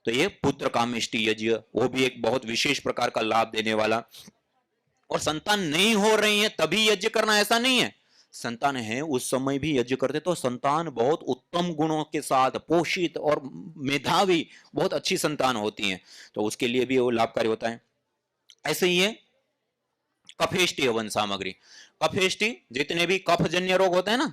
तो ये पुत्र कामेष्टि यज्ञ, वो भी एक बहुत विशेष प्रकार का लाभ देने वाला। और संतान नहीं हो रही है तभी यज्ञ करना, ऐसा नहीं है, संतान है उस समय भी यज्ञ करते तो संतान बहुत उत्तम गुणों के साथ पोषित और मेधावी, बहुत अच्छी संतान होती है, तो उसके लिए भी वो लाभकारी होता है। ऐसे ही है कफेष्टि हवन सामग्री। कफेष्टि जितने भी कफजन्य रोग होते हैं ना,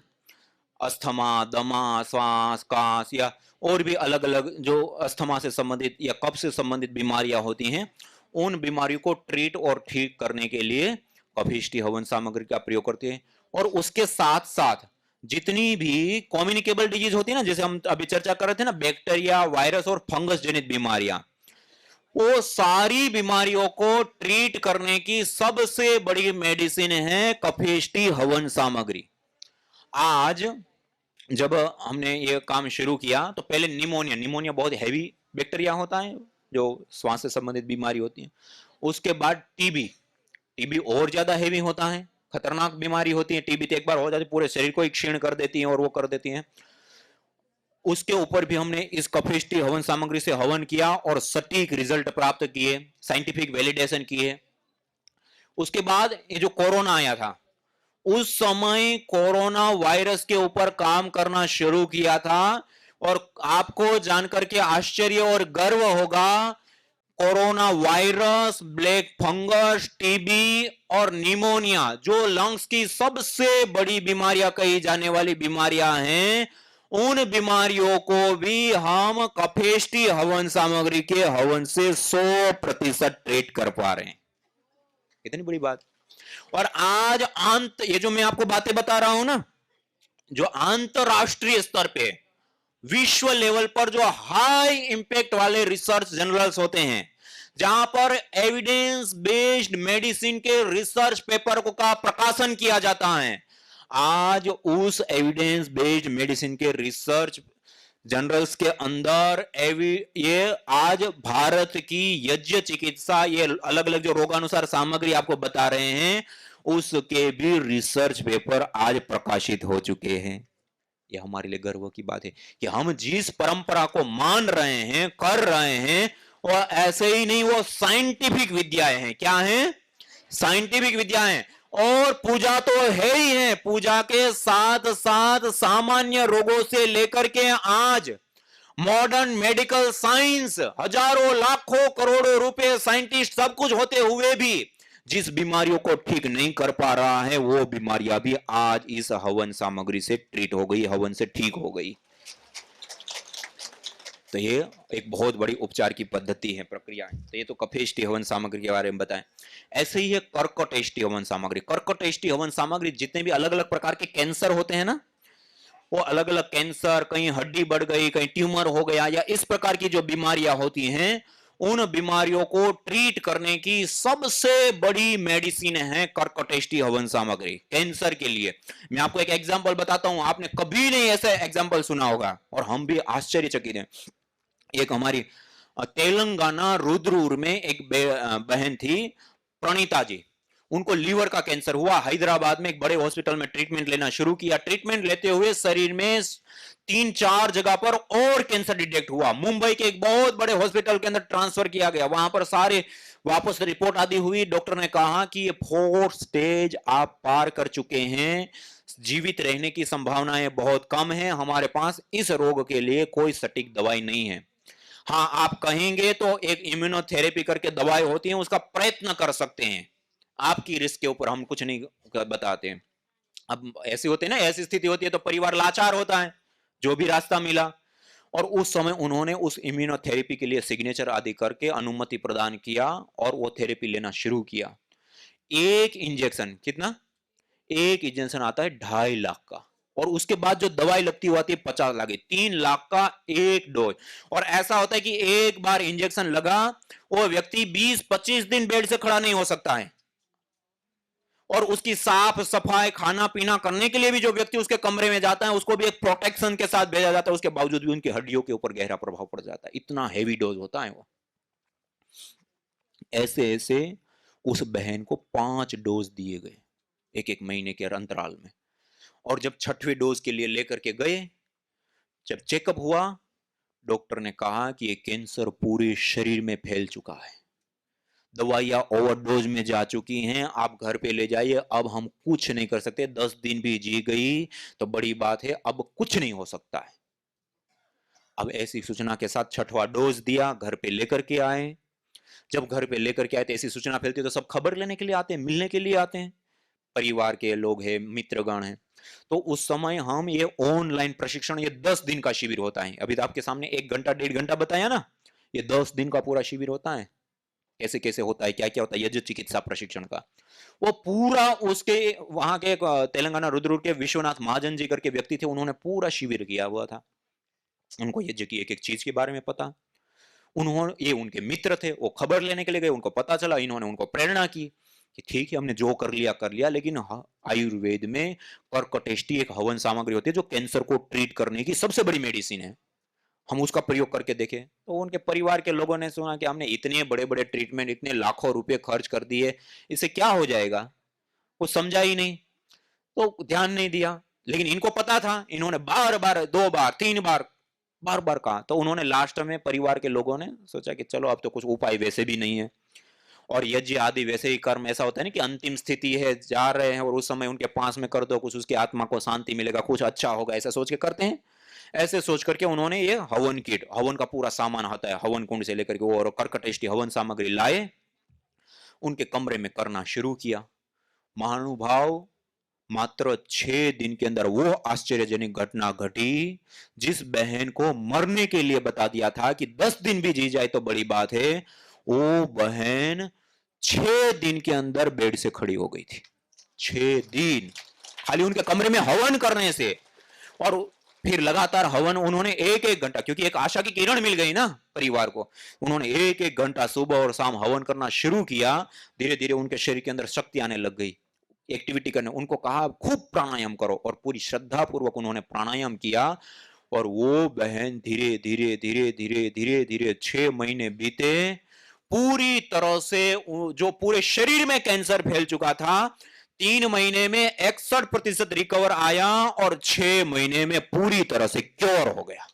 अस्थमा, दमा, श्वास, कास या और भी अलग अलग जो अस्थमा से संबंधित या कफ से संबंधित बीमारियां होती हैं, उन बीमारियों को ट्रीट और ठीक करने के लिए कफिष्टि हवन सामग्री का प्रयोग करते हैं। और उसके साथ साथ जितनी भी कम्युनिकेबल डिजीज होती है ना, जैसे हम अभी चर्चा कर रहे थे ना, बैक्टीरिया, वायरस और फंगस जनित बीमारियां, वो सारी बीमारियों को ट्रीट करने की सबसे बड़ी मेडिसिन है कफिष्टि हवन सामग्री। आज जब हमने ये काम शुरू किया तो पहले निमोनिया, निमोनिया बहुत हैवी बैक्टीरिया होता है जो श्वास से संबंधित बीमारी होती है। उसके बाद टीबी, टीबी और ज्यादा हैवी होता है, खतरनाक बीमारी होती है टीबी, तो एक बार हो जाती है पूरे शरीर को ही क्षीण कर देती है और वो कर देती है। उसके ऊपर भी हमने इस कफिष्टि हवन सामग्री से हवन किया और सटीक रिजल्ट प्राप्त किए, साइंटिफिक वैलिडेशन किए। उसके बाद ये जो कोरोना आया था, उस समय कोरोना वायरस के ऊपर काम करना शुरू किया था, और आपको जानकर के आश्चर्य और गर्व होगा, corona virus, black fungus, TB और निमोनिया जो लंग्स की सबसे बड़ी बीमारियां कही जाने वाली बीमारियां हैं, उन बीमारियों को भी हम कफेष्टि हवन सामग्री के हवन से 100% ट्रीट कर पा रहे हैं। इतनी बड़ी बात। और आज ये जो मैं आपको बातें बता रहा हूं ना, जो अंतरराष्ट्रीय स्तर पे विश्व लेवल पर जो हाई इंपैक्ट वाले रिसर्च जर्नल्स होते हैं, जहां पर एविडेंस बेस्ड मेडिसिन के रिसर्च पेपर का प्रकाशन किया जाता है, आज उस एविडेंस बेस्ड मेडिसिन के रिसर्च जर्नल्स के अंदर ये आज भारत की यज्ञ चिकित्सा, ये अलग अलग जो रोगानुसार सामग्री आपको बता रहे हैं, उसके भी रिसर्च पेपर आज प्रकाशित हो चुके हैं। ये हमारे लिए गर्व की बात है कि हम जिस परंपरा को मान रहे हैं, कर रहे हैं, और ऐसे ही नहीं, वो साइंटिफिक विद्याएं हैं। क्या है? साइंटिफिक विद्याएं। और पूजा तो है ही है, पूजा के साथ साथ सामान्य रोगों से लेकर के आज मॉडर्न मेडिकल साइंस, हजारों लाखों करोड़ों रुपए साइंटिस्ट सब कुछ होते हुए भी जिस बीमारियों को ठीक नहीं कर पा रहा है, वो बीमारियां भी आज इस हवन सामग्री से ट्रीट हो गई, हवन से ठीक हो गई। तो ये एक बहुत बड़ी उपचार की पद्धति है, प्रक्रिया है। तो ये तो कफेष्टि हवन सामग्री के बारे में बताएं। ऐसे ही है कर्कटेष्टि हवन सामग्री। कर्कटेष्टि हवन सामग्री जितने भी अलग अलग प्रकार के कैंसर होते हैं ना, वो अलग अलग कैंसर, कहीं हड्डी बढ़ गई, कहीं ट्यूमर हो गया, या इस प्रकार की जो बीमारियां होती हैं, उन बीमारियों को ट्रीट करने की सबसे बड़ी मेडिसिन है कर्कटेष्टि हवन सामग्री, कैंसर के लिए। मैं आपको एक एग्जांपल बताता हूं, आपने कभी नहीं ऐसा एग्जांपल सुना होगा और हम भी आश्चर्यचकित हैं। एक हमारी तेलंगाना रुद्रपुर में एक बहन थी, प्रणीता जी, उनको लीवर का कैंसर हुआ। हैदराबाद में एक बड़े हॉस्पिटल में ट्रीटमेंट लेना शुरू किया। ट्रीटमेंट लेते हुए शरीर में 3-4 जगह पर और कैंसर डिटेक्ट हुआ। मुंबई के एक बहुत बड़े हॉस्पिटल के अंदर ट्रांसफर किया गया, वहां पर सारे वापस रिपोर्ट आदि हुई। डॉक्टर ने कहा कि ये 4th स्टेज आप पार कर चुके हैं, जीवित रहने की संभावनाएं बहुत कम है, हमारे पास इस रोग के लिए कोई सटीक दवाई नहीं है। हाँ, आप कहेंगे तो एक इम्यूनोथेरेपी करके दवाई होती है, उसका प्रयत्न कर सकते हैं, आपकी रिस्क के ऊपर हम कुछ नहीं बताते हैं। अब ऐसे होते हैं ना, ऐसी स्थिति होती है तो परिवार लाचार होता है, जो भी रास्ता मिला। और उस समय उन्होंने उस इम्यूनोथेरेपी के लिए सिग्नेचर आदि करके अनुमति प्रदान किया और वो थेरेपी लेना शुरू किया। एक इंजेक्शन कितना? एक इंजेक्शन आता है 2.5 लाख का, और उसके बाद जो दवाई लगती हुई आती है 50 लाख, 3 लाख का एक डोज। और ऐसा होता है कि एक बार इंजेक्शन लगा, वो व्यक्ति 20-25 दिन बेड से खड़ा नहीं हो सकता है, और उसकी साफ सफाई, खाना पीना करने के लिए भी जो व्यक्ति उसके कमरे में जाता है, उसको भी एक प्रोटेक्शन के साथ भेजा जाता है, उसके बावजूद भी उनकी हड्डियों के ऊपर गहरा प्रभाव पड़ जाता है। इतना हेवी डोज होता है वो। ऐसे ऐसे उस बहन को 5 डोज दिए गए, एक महीने के अंतराल में। और जब 6वें डोज के लिए लेकर के गए, जब चेकअप हुआ डॉक्टर ने कहा कि ये कैंसर पूरे शरीर में फैल चुका है, दवाइयां ओवरडोज में जा चुकी हैं, आप घर पे ले जाइए, अब हम कुछ नहीं कर सकते। 10 दिन भी जी गई तो बड़ी बात है, अब कुछ नहीं हो सकता है। अब ऐसी सूचना के साथ छठवां डोज दिया, घर पे लेकर के आए। जब घर पे लेकर के आए तो ऐसी सूचना फैलती है तो सब खबर लेने के लिए आते हैं, मिलने के लिए आते हैं, परिवार के लोग हैं, मित्रगण हैं। तो उस समय हम ये ऑनलाइन प्रशिक्षण, ये 10 दिन का शिविर होता है। अभी तो आपके सामने 1 घंटा 1.5 घंटा बताया ना, ये 10 दिन का पूरा शिविर होता है। कैसे कैसे होता है, क्या क्या होता है, यज्ञ चिकित्सा प्रशिक्षण का वो पूरा, उसके वहां के तेलंगाना रुद्रपुर के विश्वनाथ महाजन जी करके व्यक्ति थे, उन्होंने पूरा शिविर किया हुआ था। उनको यज्ञ की एक एक चीज के बारे में पता। उन्होंने, ये उनके मित्र थे, वो खबर लेने के लिए गए, उनको पता चला, इन्होंने उनको प्रेरणा की कि ठीक है, हमने जो कर लिया, लेकिन आयुर्वेद में कर्कटेष्टि एक हवन सामग्री होती है जो कैंसर को ट्रीट करने की सबसे बड़ी मेडिसिन है, हम उसका प्रयोग करके देखें। तो उनके परिवार के लोगों ने सुना कि हमने इतने बड़े बड़े ट्रीटमेंट, इतने लाखों रुपए खर्च कर दिए, इससे क्या हो जाएगा, कुछ समझा ही नहीं, तो ध्यान नहीं दिया। लेकिन इनको पता था, इन्होंने बार बार, 2 बार 3 बार बार बार कहा। तो उन्होंने लास्ट में परिवार के लोगों ने सोचा कि चलो अब तो कुछ उपाय वैसे भी नहीं है, और यज्ञ आदि वैसे ही कर्म ऐसा होता है ना कि अंतिम स्थिति है, जा रहे हैं और उस समय उनके पास में कर दो, कुछ उसकी आत्मा को शांति मिलेगा, कुछ अच्छा होगा, ऐसा सोच के करते हैं। ऐसे सोच करके उन्होंने ये हवन किट, हवन का पूरा सामान आता है, हवन कुंड से लेकर के वो, और कर्कटेष्टि हवन सामग्री लाए, उनके कमरे में करना शुरू किया। महानुभाव, मात्र 6 दिन के अंदर वो आश्चर्यजनक घटना घटी, जिस बहन को मरने के लिए बता दिया था कि 10 दिन भी जी जाए तो बड़ी बात है, वो बहन 6 दिन के अंदर बेड से खड़ी हो गई थी। 6 दिन खाली उनके कमरे में हवन करने से। और फिर लगातार हवन उन्होंने 1-1 घंटा, क्योंकि एक आशा की किरण मिल गई ना परिवार को, उन्होंने 1-1 घंटा सुबह और शाम हवन करना शुरू किया। धीरे धीरे उनके शरीर के अंदर शक्ति आने लग गई, एक्टिविटी करने। उनको कहा खूब प्राणायाम करो, और पूरी श्रद्धा पूर्वक उन्होंने प्राणायाम किया। और वो बहन धीरे धीरे धीरे धीरे धीरे धीरे 6 महीने बीते, पूरी तरह से जो पूरे शरीर में कैंसर फैल चुका था, 3 महीने में 61% रिकवर आया, और 6 महीने में पूरी तरह से क्योर हो गया।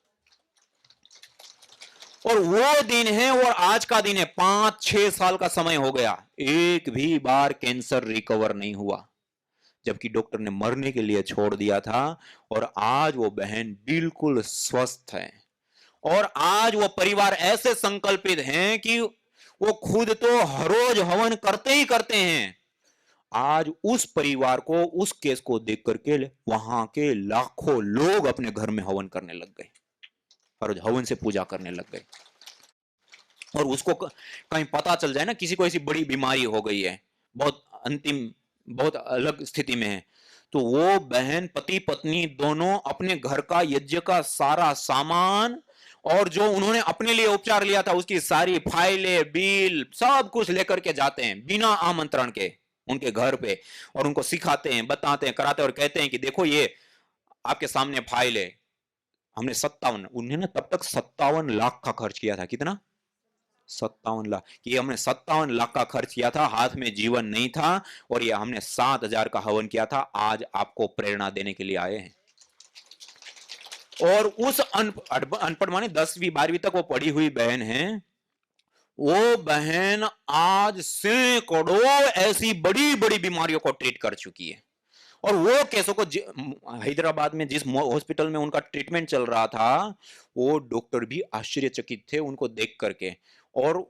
और वो दिन है, और आज का दिन है, 5-6 साल का समय हो गया, एक भी बार कैंसर रिकवर नहीं हुआ, जबकि डॉक्टर ने मरने के लिए छोड़ दिया था। और आज वो बहन बिल्कुल स्वस्थ है, और आज वो परिवार ऐसे संकल्पित हैं कि वो खुद तो हर रोज हवन करते ही करते हैं। आज उस परिवार को, उस केस को देख करके वहां के लाखों लोग अपने घर में हवन करने लग गए, और हवन से पूजा करने लग गए। और उसको कहीं पता चल जाए ना, किसी को ऐसी बड़ी बीमारी हो गई है, बहुत अंतिम, बहुत अलग स्थिति में है, तो वो बहन, पति पत्नी दोनों अपने घर का यज्ञ का सारा सामान, और जो उन्होंने अपने लिए उपचार लिया था उसकी सारी फाइलें, बिल, सब कुछ लेकर के जाते हैं बिना आमंत्रण के उनके घर पे, और उनको सिखाते हैं, बताते हैं, कराते हैं, और कहते हैं कि देखो ये आपके सामने फाइल है, हमने 57, उन्हें ना तब तक 57 लाख का खर्च किया था। कितना? 57 लाख। कि हमने 57 लाख का खर्च किया था, हाथ में जीवन नहीं था, और ये हमने 7,000 का हवन किया था, आज आपको प्रेरणा देने के लिए आए हैं। और उस अनपढ़ माने 10वीं 12वीं तक वो पढ़ी हुई बहन है, वो बहन आज सैकड़ों ऐसी बड़ी बड़ी बीमारियों को ट्रीट कर चुकी है। और वो केसों को, हैदराबाद में जिस हॉस्पिटल में उनका ट्रीटमेंट चल रहा था, वो डॉक्टर भी आश्चर्यचकित थे उनको देख करके। और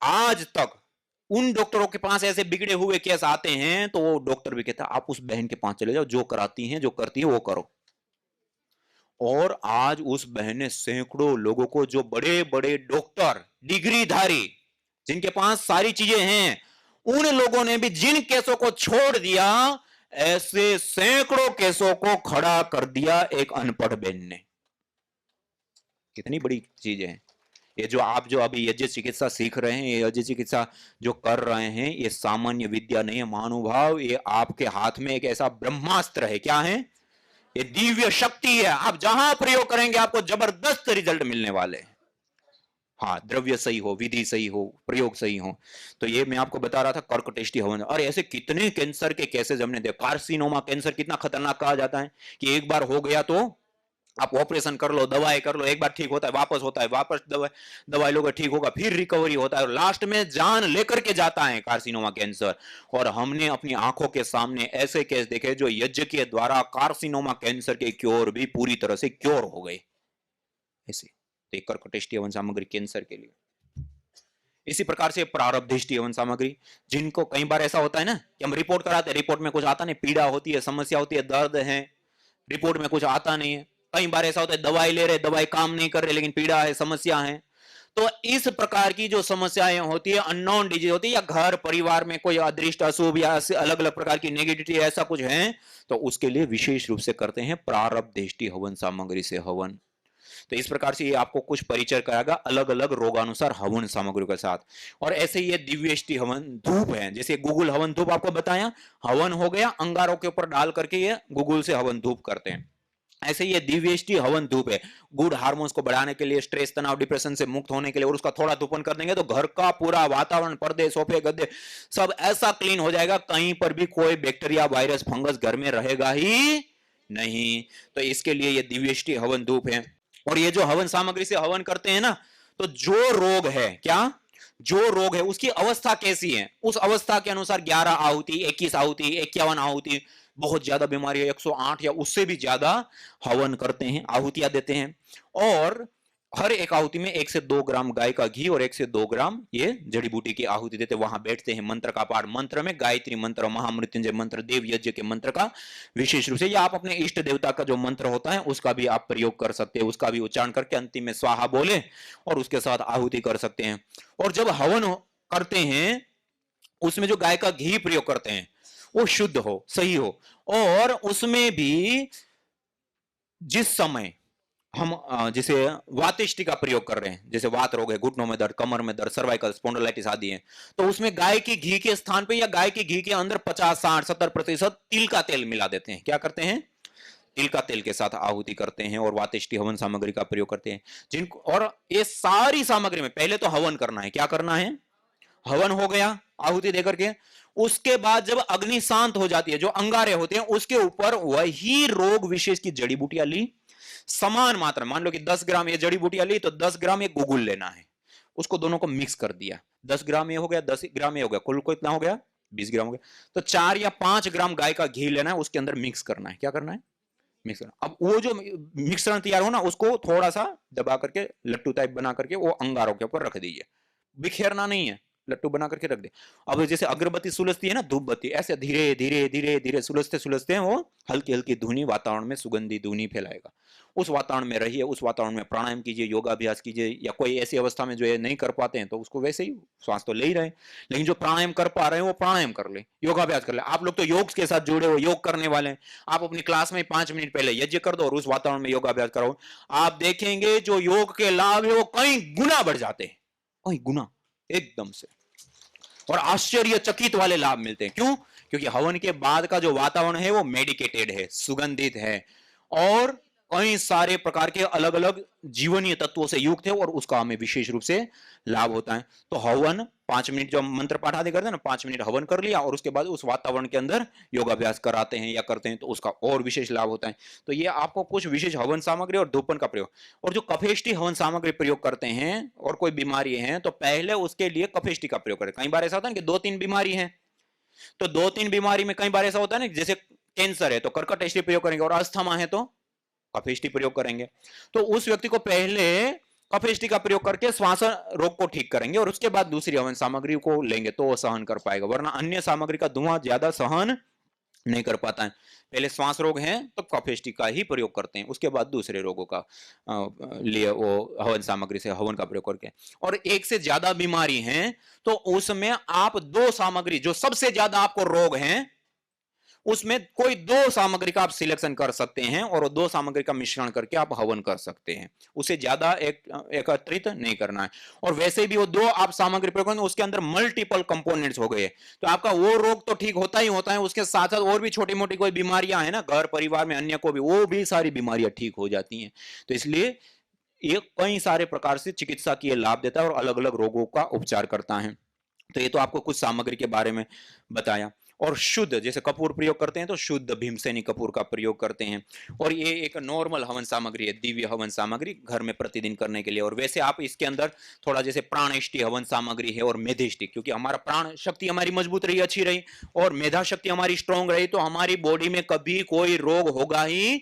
आज तक उन डॉक्टरों के पास ऐसे बिगड़े हुए केस आते हैं तो वो डॉक्टर भी कहता है आप उस बहन के पास चले जाओ, जो कराती हैं, जो करती है वो करो। और आज उस बहन ने सैकड़ों लोगों को, जो बड़े बड़े डॉक्टर, डिग्रीधारी, जिनके पास सारी चीजें हैं, उन लोगों ने भी जिन केसों को छोड़ दिया, ऐसे सैकड़ों केसों को खड़ा कर दिया एक अनपढ़ बहन ने। कितनी बड़ी चीज है ये। जो अभी यज्ञ चिकित्सा सीख रहे हैं, ये यज्ञ चिकित्सा जो कर रहे हैं, ये सामान्य विद्या नहीं है महानुभाव। ये आपके हाथ में एक ऐसा ब्रह्मास्त्र है। क्या है? ये दिव्य शक्ति है। आप जहां प्रयोग करेंगे आपको जबरदस्त रिजल्ट मिलने वाले हैं। हाँ, द्रव्य सही हो, विधि सही हो, प्रयोग सही हो। तो ये मैं आपको बता रहा था कर्कटेष्टि हवन। और ऐसे कितने कैंसर के केसेस हमने देखे। कार्सिनोमा कैंसर कितना खतरनाक कहा जाता है कि एक बार हो गया तो आप ऑपरेशन कर लो, दवाई कर लो, एक बार ठीक होता है, वापस होता है, वापस दवाई लोगे ठीक होगा, फिर रिकवरी होता है और लास्ट में जान लेकर के जाता है कार्सिनोमा कैंसर। और हमने अपनी आंखों के सामने ऐसे केस देखे जो यज्ञ के द्वारा कार्सिनोमा कैंसर के क्योर भी पूरी तरह से क्योर हो गए। ऐसे तो कर्कटेष्टि हवन सामग्री कैंसर के लिए। इसी प्रकार से प्रारब्धिष्टि हवन सामग्री, जिनको कई बार ऐसा होता है ना कि हम रिपोर्ट कराते हैं, रिपोर्ट में कुछ आता नहीं, पीड़ा होती है, समस्या होती है, दर्द है, रिपोर्ट में कुछ आता नहीं है। कई बार ऐसा होता है दवाई ले रहे, दवाई काम नहीं कर रहे, लेकिन पीड़ा है, समस्या है। तो इस प्रकार की जो समस्याएं होती है, अननोन डिजीज होती है, या घर परिवार में कोई अदृष्ट अशुभ या अलग अलग प्रकार की नेगेटिविटी ऐसा कुछ है, तो उसके लिए विशेष रूप से करते हैं प्रारब्धिष्टि हवन सामग्री से हवन। तो इस प्रकार से ये आपको कुछ परिचय कराएगा अलग अलग रोगानुसार हवन सामग्रियों के साथ। और ऐसे ये दिव्यष्टि हवन धूप है, जैसे गुगुल हवन धूप आपको बताया, हवन हो गया, अंगारों के ऊपर डाल करके ये गुगुल से हवन धूप करते हैं। ऐसे ये दिव्यष्टि हवन धूप है, गुड हार्मोन्स को बढ़ाने के लिए, स्ट्रेस तनाव डिप्रेशन से मुक्त होने के लिए, और उसका थोड़ा धूपन कर देंगे तो घर का पूरा वातावरण, पर्दे सोफे गद्दे सब ऐसा क्लीन हो जाएगा, कहीं पर भी कोई बैक्टीरिया वायरस फंगस घर में रहेगा ही नहीं। तो इसके लिए ये दिव्यष्टि हवन धूप है। और ये जो हवन सामग्री से हवन करते हैं ना, तो जो रोग है, क्या जो रोग है उसकी अवस्था कैसी है, उस अवस्था के अनुसार 11 आहुति, 21 आहुति, 51 आहुति, बहुत ज्यादा बीमारी है 108 या उससे भी ज्यादा हवन करते हैं, आहुतियां देते हैं। और हर एक आहुति में 1 से 2 ग्राम गाय का घी और 1 से 2 ग्राम ये जड़ी बूटी की आहुति देते। वहां बैठते हैं, मंत्र का पाठ, मंत्र में गायत्री मंत्र, महामृत्युंजय मंत्र, देव यज्ञ के मंत्र का विशेष रूप से, या आप अपने इष्ट देवता का जो मंत्र होता है उसका भी आप प्रयोग कर सकते हैं, उसका भी उच्चारण करके अंतिम में स्वाहा बोले और उसके साथ आहुति कर सकते हैं। और जब हवन करते हैं उसमें जो गाय का घी प्रयोग करते हैं वो शुद्ध हो, सही हो, और उसमें भी जिस समय हम जैसे वातिष्टि का प्रयोग कर रहे हैं, जैसे वात रोग है, घुटनों में दर्द, कमर में दर्द, सर्वाइकल स्पॉन्डिलाइटिस आदि है, तो उसमें गाय की घी के स्थान पे या गाय की घी के अंदर 50, 60, 70% तिल का तेल मिला देते हैं। क्या करते हैं? तिल का तेल के साथ आहुति करते हैं और वातिष्टि हवन सामग्री का प्रयोग करते हैं। जिनको, और ये सारी सामग्री में पहले तो हवन करना है। क्या करना है? हवन हो गया आहुति देकर के, उसके बाद जब अग्नि शांत हो जाती है, जो अंगारे होते हैं उसके ऊपर वही रोग विशेष की जड़ी बूटियां ली, समान मात्रा, मान लो कि 10 ग्राम ये जड़ी बूटियां ली तो 10 ग्राम ये गुगुल लेना है, उसको दोनों को मिक्स कर दिया, 10 ग्राम ये हो गया, 10 ग्राम ये हो गया, कुल को इतना हो गया 20 ग्राम हो गया, तो 4 या 5 ग्राम गाय का घी लेना है, उसके अंदर मिक्स करना है। क्या करना है? मिक्स करना। अब वो जो मिश्रण तैयार हो ना, उसको थोड़ा सा दबा करके लट्टू टाइप बना करके वो अंगारों के ऊपर रख दीजिए, बिखेरना नहीं है, लट्टू बना करके रख दे। अब जैसे अगरबत्ती सुलझती है ना, धूप बत्ती, ऐसे धीरे धीरे धीरे धीरे सुलझते सुलझते हैं वो हल्की हल्की धुनी वातावरण में सुगंधी धुनी फैलाएगा। उस वातावरण में रहिए, उस वातावरण में प्राणायाम कीजिए, योगाभ्यास कीजिए, या कोई ऐसी अवस्था में जो ये नहीं कर पाते हैं तो उसको वैसे ही श्वास तो ले ही रहे, लेकिन जो प्राणायाम कर पा रहे हैं वो प्राणायाम कर ले, योगाभ्यास कर ले। आप लोग तो योग के साथ जुड़े हो, योग करने वाले हैं, आप अपनी क्लास में 5 मिनट पहले यज्ञ कर दो और उस वातावरण में योगाभ्यास करो, आप देखेंगे जो योग के लाभ है वो कई गुना बढ़ जाते हैं, कई गुना एकदम से, और आश्चर्यचकित वाले लाभ मिलते हैं। क्यों? क्योंकि हवन के बाद का जो वातावरण है वो मेडिकेटेड है, सुगंधित है, और कई सारे प्रकार के अलग अलग जीवनीय तत्वों से युक्त है, और उसका हमें विशेष रूप से लाभ होता है। तो हवन 5 मिनट जो मंत्र पाठ आदि करते हैं ना, 5 मिनट हवन कर लिया और उसके बाद उस वातावरण के अंदर योगाभ्यास कराते हैं या करते हैं तो उसका और विशेष लाभ होता है। तो ये आपको कुछ विशेष हवन सामग्री और धूपन का प्रयोग, और जो कफेष्टि हवन सामग्री प्रयोग करते हैं और कोई बीमारी है तो पहले उसके लिए कफेष्टि का प्रयोग करें। कई बार ऐसा होता है कि 2-3 बीमारी है, तो 2-3 बीमारी में कई बार ऐसा होता है ना, जैसे कैंसर है तो कर्कटेष्टि प्रयोग करेंगे, और अस्थमा है तो कफेष्टि प्रयोग करेंगे। तो उस व्यक्ति को पहले कफेष्टि का प्रयोग करके श्वास रोग को ठीक करेंगे और उसके बाद दूसरी हवन सामग्री को लेंगे तो वो सहन कर पाएगा, वरना अन्य सामग्री का धुआं ज्यादा सहन नहीं कर पाता है। पहले श्वास रोग है तो कफेष्टि का ही प्रयोग करते हैं, उसके बाद दूसरे रोगों का लिए वो हवन सामग्री से हवन का प्रयोग करके। और एक से ज्यादा बीमारी है तो उसमें आप 2 सामग्री, जो सबसे ज्यादा आपको रोग है उसमें कोई 2 सामग्री का आप सिलेक्शन कर सकते हैं और 2 सामग्री का मिश्रण करके आप हवन कर सकते हैं, उसे ज्यादा एकत्रित नहीं करना है। और वैसे भी वो 2 आप सामग्री प्रयोग करेंगे उसके अंदर मल्टीपल कंपोनेंट्स हो गए तो आपका वो रोग तो ठीक होता ही होता है, उसके साथ साथ और भी छोटी मोटी कोई बीमारियां हैं ना घर परिवार में अन्य को भी, वो भी सारी बीमारियां ठीक हो जाती हैं। तो इसलिए ये कई सारे प्रकार से चिकित्सा की लाभ देता है और अलग अलग रोगों का उपचार करता है। तो ये तो आपको कुछ सामग्री के बारे में बताया। और शुद्ध, जैसे कपूर प्रयोग करते हैं तो शुद्ध भीमसेनी कपूर का प्रयोग करते हैं। और ये एक नॉर्मल हवन सामग्री है, दिव्य हवन सामग्री घर में प्रतिदिन करने के लिए। और वैसे आप इसके अंदर थोड़ा जैसे प्राणेष्टि हवन सामग्री है और मेधेष्टि, क्योंकि हमारा प्राण शक्ति हमारी मजबूत रही, अच्छी रही, और मेधा शक्ति हमारी स्ट्रांग रही, तो हमारी बॉडी में कभी कोई रोग होगा ही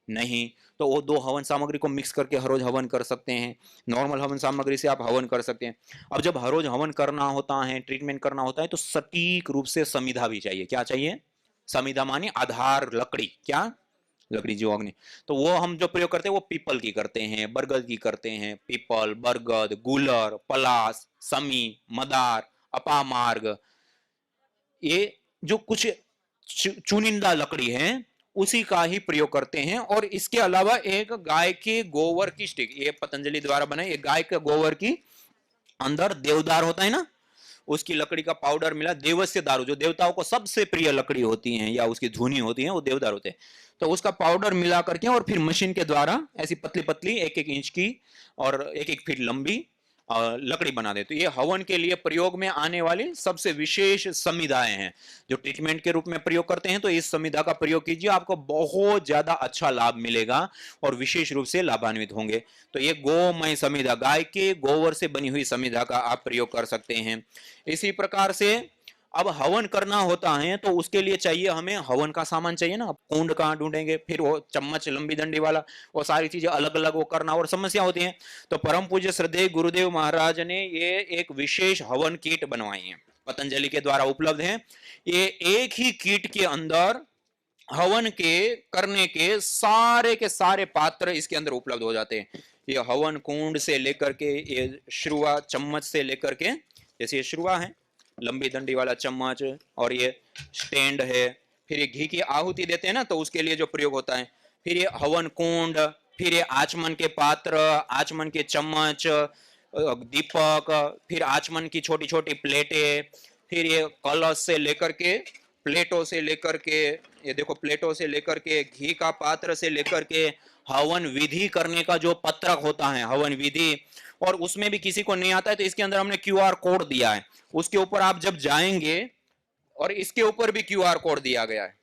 नहीं। तो वो दो हवन सामग्री को मिक्स करके हर रोज हवन कर सकते हैं। नॉर्मल हवन सामग्री से आप हवन कर सकते हैं। अब जब हर रोज हवन करना होता है, ट्रीटमेंट करना होता है, तो सटीक रूप से समिधा भी चाहिए। क्या चाहिए? समिधा माने आधार लकड़ी। क्या? लकड़ी, जो अग्नि। तो वो हम जो प्रयोग करते हैं वो पीपल की करते हैं, बरगद की करते हैं। पीपल, बरगद, गुलर, पलास, समी, मदार, अपामार्ग, ये जो कुछ चुनिंदा लकड़ी है उसी का ही प्रयोग करते हैं। और इसके अलावा एक गाय के गोबर की स्टिक, ये पतंजलि द्वारा बनाई, एक गाय के गोबर की अंदर देवदार होता है ना, उसकी लकड़ी का पाउडर मिला। देवस्य दारू, जो देवताओं को सबसे प्रिय लकड़ी होती है या उसकी धुनी होती है, वो देवदार होते हैं। तो उसका पाउडर मिला करके और फिर मशीन के द्वारा ऐसी पतली पतली 1-1 इंच की और 1-1 फीट लंबी लकड़ी बना दे। तो ये हवन के लिए प्रयोग में आने वाली सबसे विशेष संविधाएं हैं जो ट्रीटमेंट के रूप में प्रयोग करते हैं। तो इस संविधा का प्रयोग कीजिए, आपको बहुत ज्यादा अच्छा लाभ मिलेगा और विशेष रूप से लाभान्वित होंगे। तो ये गोमय संविधा, गाय के गोबर से बनी हुई संविधा का आप प्रयोग कर सकते हैं। इसी प्रकार से अब हवन करना होता है तो उसके लिए चाहिए हमें हवन का सामान चाहिए ना। कुंड कहाँ ढूंढेंगे, फिर वो चम्मच लंबी डंडी वाला, वो सारी चीजें अलग अलग वो करना और समस्या होती है। तो परम पूज्य श्रद्धेय गुरुदेव महाराज ने ये एक विशेष हवन किट बनवाई है, पतंजलि के द्वारा उपलब्ध है। ये एक ही किट के अंदर हवन के करने के सारे पात्र इसके अंदर उपलब्ध हो जाते हैं। ये हवन कुंड से लेकर के, ये श्रुआ चम्मच से लेकर के, जैसे ये श्रुआ है लंबी डंडी वाला चम्मच, और ये स्टैंड है। फिर ये घी की आहुति देते हैं ना, तो उसके लिए जो प्रयोग होता है। फिर ये हवन कुंड, फिर ये आचमन के पात्र, आचमन के चम्मच, दीपक, फिर आचमन की छोटी छोटी प्लेटें, फिर ये कलश से लेकर के, प्लेटों से लेकर के, ये देखो प्लेटों से लेकर के, घी का पात्र से लेकर के, हवन विधि करने का जो पत्रक होता है हवन विधि, और उसमें भी किसी को नहीं आता है तो इसके अंदर हमने क्यूआर कोड दिया है। उसके ऊपर आप जब जाएंगे, और इसके ऊपर भी क्यूआर कोड दिया गया है,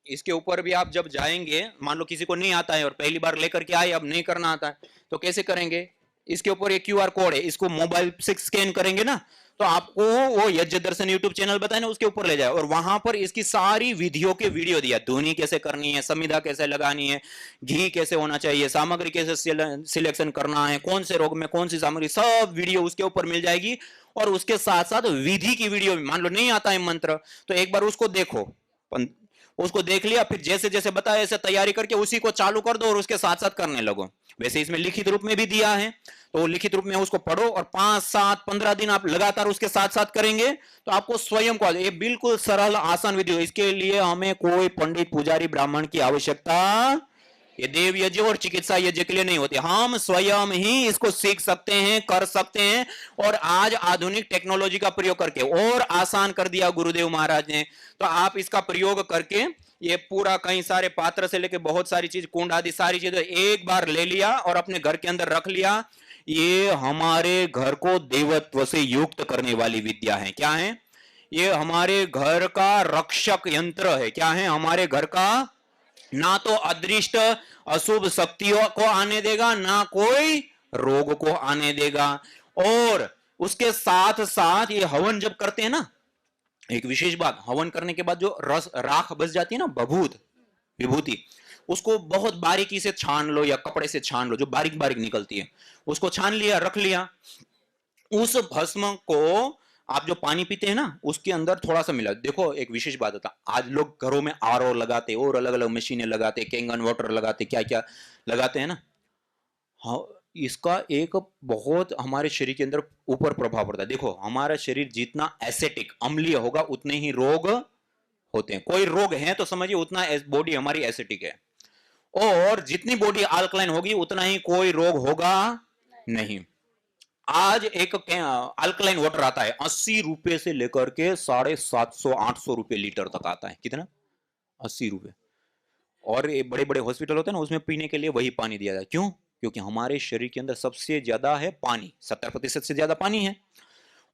इसके ऊपर भी आप जब जाएंगे, मान लो किसी को नहीं आता है और पहली बार लेकर के आए, अब नहीं करना आता है, तो कैसे करेंगे? इसके ऊपर एक क्यूआर कोड है, इसको मोबाइल से स्कैन करेंगे ना, तो आपको वो यज्ञ दर्शन यूट्यूब चैनल बताए ना, उसके ऊपर ले जाए और वहां पर इसकी सारी विधियों के वीडियो दिया, धुनी कैसे करनी है, संविधा कैसे लगानी है, घी कैसे होना चाहिए, सामग्री कैसे सिलेक्शन करना है, कौन से रोग में कौन सी सामग्री, सब वीडियो उसके ऊपर मिल जाएगी। और उसके साथ साथ विधि की वीडियो भी, मान लो नहीं आता है मंत्र, तो एक बार उसको देखो, उसको देख लिया, फिर जैसे जैसे बताया ऐसे तैयारी करके उसी को चालू कर दो और उसके साथ साथ करने लगो। वैसे इसमें लिखित रूप में भी दिया है, तो लिखित रूप में उसको पढ़ो और 5, 7, 15 दिन आप लगातार उसके साथ साथ करेंगे तो आपको स्वयं को, ये बिल्कुल सरल आसान विधि है। इसके लिए हमें कोई पंडित, पुजारी, ब्राह्मण की आवश्यकता, ये देव यज्ञ और चिकित्सा यज्ञ के लिए नहीं होती, हम स्वयं ही इसको सीख सकते हैं, कर सकते हैं। और आज आधुनिक टेक्नोलॉजी का प्रयोग करके और आसान कर दिया गुरुदेव महाराज ने। तो आप इसका प्रयोग करके ये पूरा कई सारे पात्र से लेके बहुत सारी चीज, कुंड आदि सारी चीजें एक बार ले लिया और अपने घर के अंदर रख लिया। ये हमारे घर को देवत्व से युक्त करने वाली विद्या है। क्या है? ये हमारे घर का रक्षक यंत्र है। क्या है? हमारे घर का, ना तो अदृष्ट अशुभ शक्तियों को आने देगा, ना कोई रोग को आने देगा। और उसके साथ साथ ये हवन जब करते हैं ना, एक विशेष बात, हवन करने के बाद जो रस राख बच जाती है ना, बभूत विभूति, उसको बहुत बारीकी से छान लो या कपड़े से छान लो, जो बारीक बारीक निकलती है, उसको छान लिया, रख लिया। उस भस्म को आप जो पानी पीते हैं ना, उसके अंदर थोड़ा सा मिला। देखो एक विशेष बात होता, आज लोग घरों में आरओ लगाते और अलग अलग मशीनें लगाते, कैंगन वाटर लगाते, क्या क्या लगाते हैं ना। हाँ, इसका एक बहुत हमारे शरीर के अंदर ऊपर प्रभाव पड़ता है। देखो हमारा शरीर जितना एसिटिक, अम्लीय होगा, उतने ही रोग होते हैं। कोई रोग है तो समझिए उतना बॉडी हमारी एसिटिक है, और जितनी बॉडी अल्कलाइन होगी उतना ही कोई रोग होगा नहीं। आज एक अल्कलाइन वाटर आता है 80 रुपए से लेकर के 750, 800 रुपए लीटर तक आता है। कितना? 80 रुपए। और ये बड़े बड़े हॉस्पिटल होते हैं ना, उसमें पीने के लिए वही पानी दिया जाता है। क्यों? क्योंकि हमारे शरीर के अंदर सबसे ज्यादा है पानी, 70% से ज्यादा पानी है।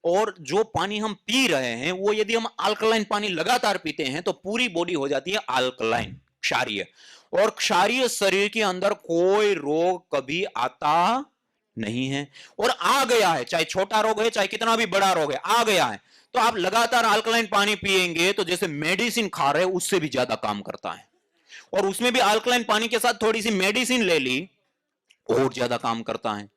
और जो पानी हम पी रहे हैं वो यदि हम अल्कलाइन पानी लगातार पीते हैं तो पूरी बॉडी हो जाती है अल्कलाइन, क्षारीय। और क्षारीय शरीर के अंदर कोई रोग कभी आता नहीं है। और आ गया है, चाहे छोटा रोग है चाहे कितना भी बड़ा रोग है, आ गया है तो आप लगातार अल्कलाइन पानी पिएंगे तो जैसे मेडिसिन खा रहे हैं उससे भी ज्यादा काम करता है। और उसमें भी अल्कलाइन पानी के साथ थोड़ी सी मेडिसिन ले ली और ज्यादा काम करता है।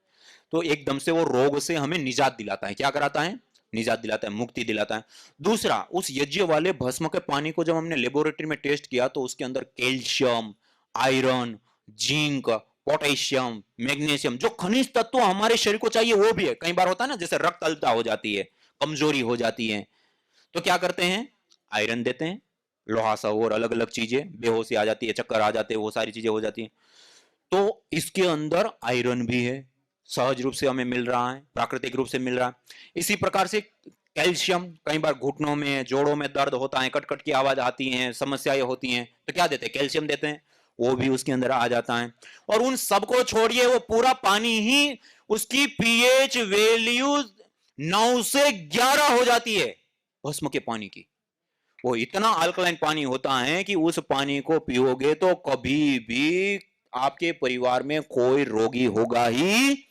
तो एकदम से वो रोग से हमें निजात दिलाता है। क्या कराता है? निजात दिलाता है, मुक्ति दिलाता है। दूसरा, उस यज्ञ वाले भस्म के पानी को जब हमने लेबोरेटरी में टेस्ट किया तो उसके अंदर calcium, iron, zinc, potassium, magnesium, जो खनिज तत्व हमारे शरीर को चाहिए वो भी है। कई बार होता है ना, जैसे रक्त अल्पता हो जाती है, कमजोरी हो जाती है, तो क्या करते हैं? आयरन देते हैं, लोहा सा और अलग अलग चीजें, बेहोशी आ जाती है, चक्कर आ जाते हैं, वो सारी चीजें हो जाती हैं। तो इसके अंदर आयरन भी है, सहज रूप से हमें मिल रहा है, प्राकृतिक रूप से मिल रहा है। इसी प्रकार से कैल्शियम, कई बार घुटनों में, जोड़ों में दर्द होता है, कटकट की आवाज आती है, समस्याएं होती हैं, तो क्या देते हैं? कैल्शियम देते हैं, वो भी उसके अंदर आ जाता है। और उन सबको छोड़िए, वो पूरा पानी ही उसकी पीएच वैल्यू 9 से 11 हो जाती है भस्म के पानी की। वो इतना अल्कलाइन पानी होता है कि उस पानी को पियोगे तो कभी भी आपके परिवार में कोई रोगी होगा ही।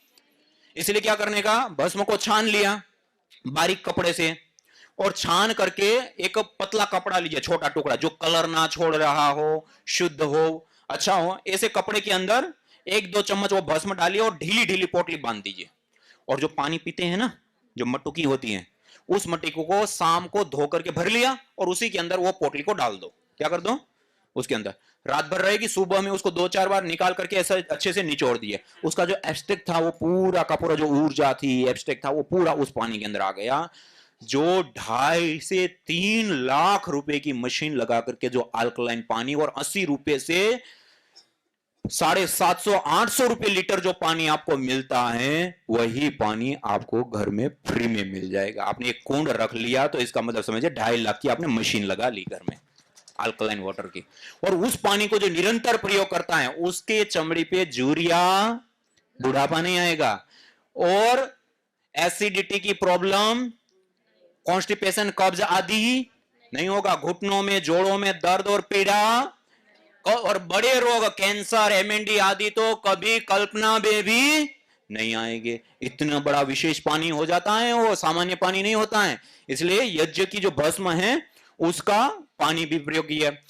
इसलिए क्या करने का? भस्म को छान लिया बारीक कपड़े से, और छान करके एक पतला कपड़ा लीजिए, छोटा टुकड़ा, जो कलर ना छोड़ रहा हो, शुद्ध हो, अच्छा हो, ऐसे कपड़े के अंदर 1-2 चम्मच वो भस्म डालिए और ढीली ढीली पोटली बांध दीजिए। और जो पानी पीते हैं ना, जो मटुकी होती है, उस मटकी को शाम को धो करके भर लिया और उसी के अंदर वो पोटली को डाल दो। क्या कर दो? उसके अंदर रात भर रहेगी, सुबह में उसको 2-4 बार निकाल करके ऐसा अच्छे से निचोड़ दिए। उसका जो एब्स्ट्रैक्ट था वो पूरा का पूरा, जो ऊर्जा थी, एब्स्ट्रैक्ट था, वो पूरा उस पानी के अंदर आ गया। जो 2.5 से 3 लाख रुपए की मशीन लगा करके जो अल्कलाइन पानी, और 80 रुपए से 750-800 रुपए लीटर जो पानी आपको मिलता है, वही पानी आपको घर में फ्री में मिल जाएगा। आपने एक कुंड रख लिया तो इसका मतलब समझिए 2.5 लाख की आपने मशीन लगा ली घर में अल्कलाइन वाटर की। और उस पानी को जो निरंतर प्रयोग करता है उसके चमड़ी पे झुर्रियां, बुढ़ापा नहीं आएगा, और एसिडिटी की प्रॉब्लम, कॉन्स्टिपेशन, कब्ज आदि नहीं होगा। घुटनों में, जोड़ों में दर्द और पीड़ा, और बड़े रोग, कैंसर, एमएनडी आदि तो कभी कल्पना में भी नहीं आएंगे। इतना बड़ा विशेष पानी हो जाता है, वो सामान्य पानी नहीं होता है। इसलिए यज्ञ की जो भस्म है उसका पानी भी प्रयोग किया।